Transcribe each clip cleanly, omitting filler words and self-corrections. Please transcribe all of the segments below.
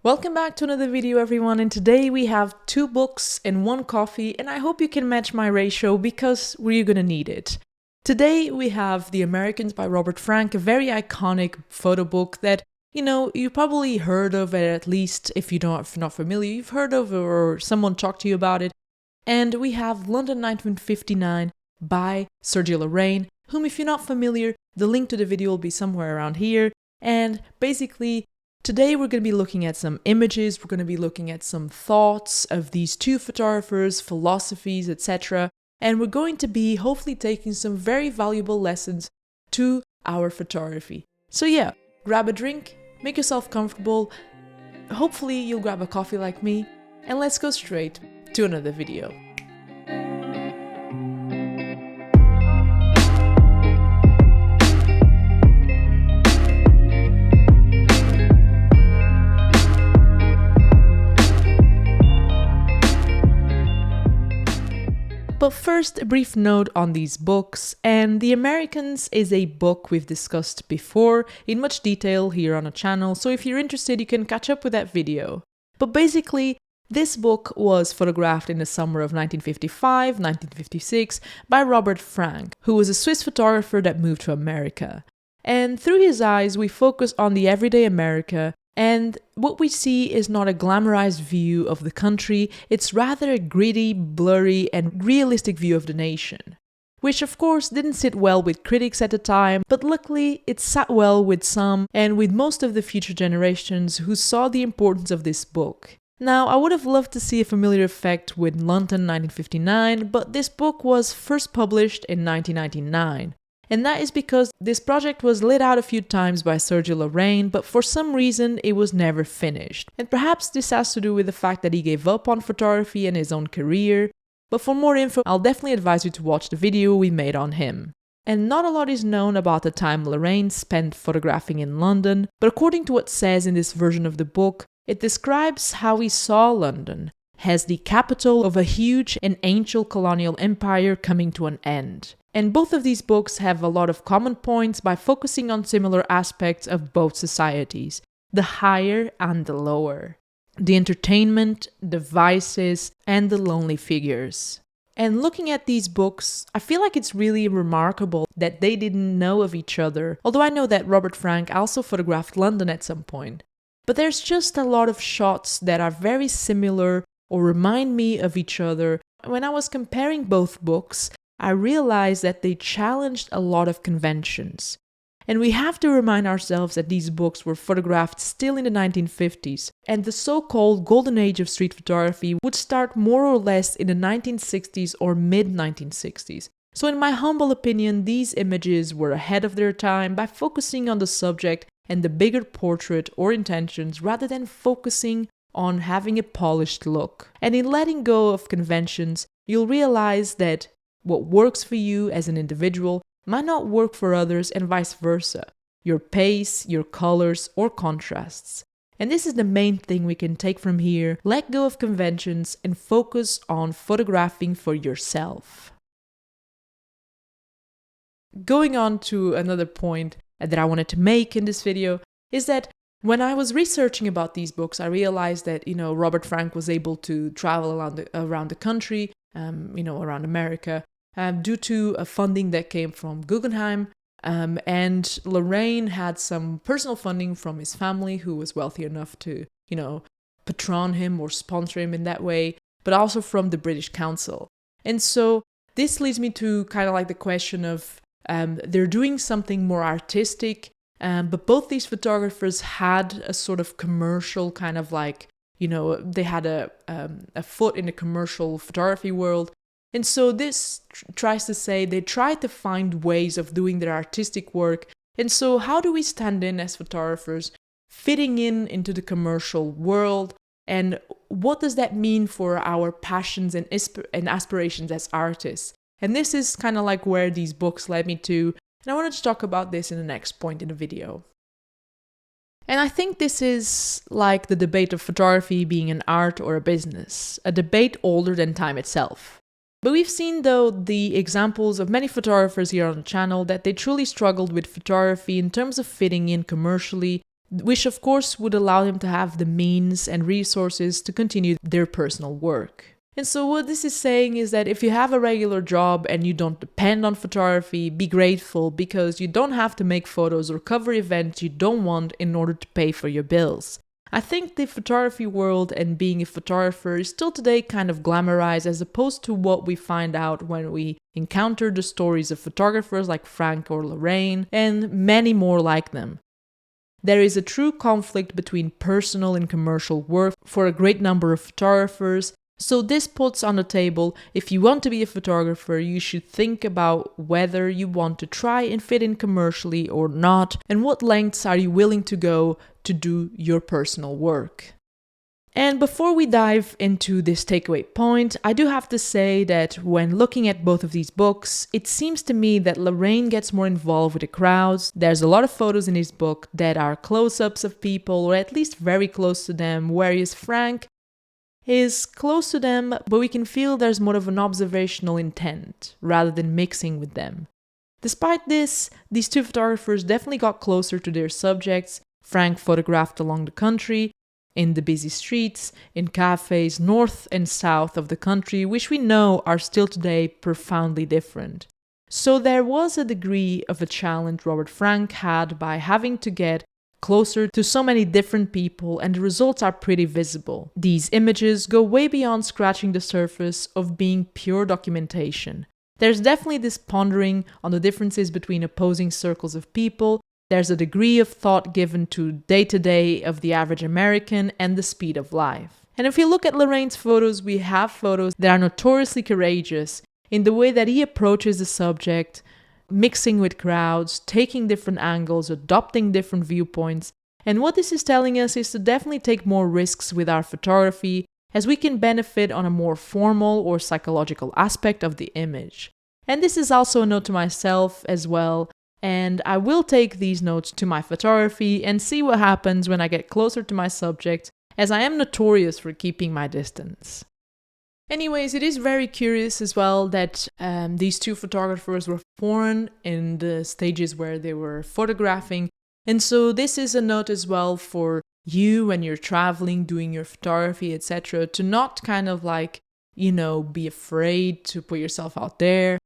Welcome back to another video, everyone, and today we have 2 books and 1 coffee, and I hope you can match my ratio because we're gonna need it. Today we have The Americans by Robert Frank, a very iconic photo book that, you probably heard of it, at least if you're not familiar, you've heard of it or someone talked to you about it. And we have London 1959 by Sergio Larraín, whom if you're not familiar, the link to the video will be somewhere around here. And basically, today we're going to be looking at some images, we're going to be looking at some thoughts of these 2 photographers, philosophies, etc. And we're going to be hopefully taking some very valuable lessons to our photography. So yeah, grab a drink, make yourself comfortable, hopefully you'll grab a coffee like me, and let's go straight to another video. But first, a brief note on these books, and The Americans is a book we've discussed before in much detail here on the channel, so if you're interested you can catch up with that video. But basically, this book was photographed in the summer of 1955-1956 by Robert Frank, who was a Swiss photographer that moved to America. And through his eyes we focus on the everyday America, and what we see is not a glamorized view of the country, it's rather a gritty, blurry, and realistic view of the nation. Which of course didn't sit well with critics at the time, but luckily it sat well with some and with most of the future generations who saw the importance of this book. Now, I would have loved to see a familiar effect with London 1959, but this book was first published in 1999. And that is because this project was laid out a few times by Sergio Larraín, but for some reason it was never finished. And perhaps this has to do with the fact that he gave up on photography and his own career. But for more info, I'll definitely advise you to watch the video we made on him. And not a lot is known about the time Larraín spent photographing in London, but according to what it says in this version of the book, it describes how he saw London as the capital of a huge and ancient colonial empire coming to an end. And both of these books have a lot of common points by focusing on similar aspects of both societies, the higher and the lower, the entertainment, the vices, and the lonely figures. And looking at these books, I feel like it's really remarkable that they didn't know of each other, although I know that Robert Frank also photographed London at some point. But there's just a lot of shots that are very similar or remind me of each other. When I was comparing both books, I realized that they challenged a lot of conventions. And we have to remind ourselves that these books were photographed still in the 1950s, and the so-called golden age of street photography would start more or less in the 1960s or mid-1960s. So in my humble opinion, these images were ahead of their time by focusing on the subject and the bigger portrait or intentions rather than focusing on having a polished look. And in letting go of conventions, you'll realize that what works for you as an individual might not work for others, and vice versa. Your pace, your colors, or contrasts. And this is the main thing we can take from here. Let go of conventions and focus on photographing for yourself. Going on to another point that I wanted to make in this video is that when I was researching about these books, I realized that, Robert Frank was able to travel around the country, around America, due to a funding that came from Guggenheim, and Larraín had some personal funding from his family, who was wealthy enough to, patron him or sponsor him in that way, but also from the British Council. And so this leads me to kind of like the question of, they're doing something more artistic, but both these photographers had a sort of commercial kind of like, they had a foot in the commercial photography world. And so this tries to say they tried to find ways of doing their artistic work. And so how do we stand in as photographers, fitting into the commercial world? And what does that mean for our passions and aspirations as artists? And this is kind of like where these books led me to. And I wanted to talk about this in the next point in the video. And I think this is like the debate of photography being an art or a business, a debate older than time itself. But we've seen, though, the examples of many photographers here on the channel that they truly struggled with photography in terms of fitting in commercially, which of course would allow them to have the means and resources to continue their personal work. And so what this is saying is that if you have a regular job and you don't depend on photography, be grateful because you don't have to make photos or cover events you don't want in order to pay for your bills. I think the photography world and being a photographer is still today kind of glamorized as opposed to what we find out when we encounter the stories of photographers like Frank or Larraín and many more like them. There is a true conflict between personal and commercial work for a great number of photographers. So this puts on the table, if you want to be a photographer, you should think about whether you want to try and fit in commercially or not, and what lengths are you willing to go to do your personal work. And before we dive into this takeaway point, I do have to say that when looking at both of these books, it seems to me that Larraín gets more involved with the crowds. There's a lot of photos in his book that are close-ups of people, or at least very close to them, whereas Frank is close to them, but we can feel there's more of an observational intent rather than mixing with them. Despite this, these two photographers definitely got closer to their subjects. Frank photographed along the country, in the busy streets, in cafes north and south of the country, which we know are still today profoundly different. So there was a degree of a challenge Robert Frank had by having to get closer to so many different people, and the results are pretty visible. These images go way beyond scratching the surface of being pure documentation. There's definitely this pondering on the differences between opposing circles of people. There's a degree of thought given to day-to-day of the average American and the speed of life. And if you look at Larraín's photos, we have photos that are notoriously courageous in the way that he approaches the subject, mixing with crowds, taking different angles, adopting different viewpoints. And what this is telling us is to definitely take more risks with our photography, as we can benefit on a more formal or psychological aspect of the image. And this is also a note to myself as well, and I will take these notes to my photography and see what happens when I get closer to my subject, as I am notorious for keeping my distance. Anyways, it is very curious as well that these two photographers were foreign in the stages where they were photographing. And so this is a note as well for you when you're traveling, doing your photography, etc. to not kind of like, be afraid to put yourself out there,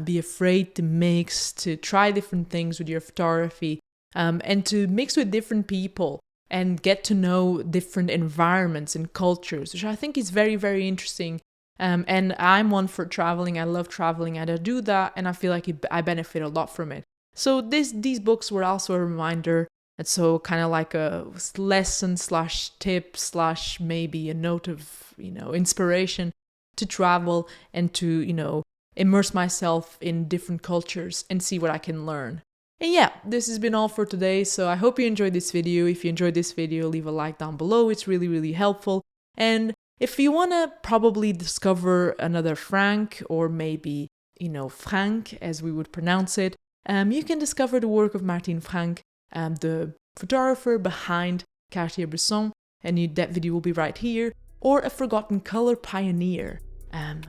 be afraid to mix, to try different things with your photography, and to mix with different people and get to know different environments and cultures, which I think is very, very interesting. And I'm one for traveling. I love traveling and I do that, and I feel like I benefit a lot from it. So these books were also a reminder, and so kind of like a lesson / tip / maybe a note of inspiration to travel and to immerse myself in different cultures and see what I can learn. And yeah, this has been all for today. So I hope you enjoyed this video. If you enjoyed this video, leave a like down below. It's really, really helpful. And if you want to probably discover another Frank, or maybe, Frank as we would pronounce it, you can discover the work of Martin Frank, the photographer behind Cartier-Bresson, and that video will be right here, or a forgotten color pioneer,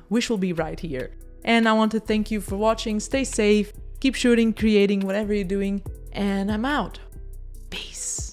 which will be right here. And I want to thank you for watching. Stay safe, keep shooting, creating, whatever you're doing, and I'm out. Peace.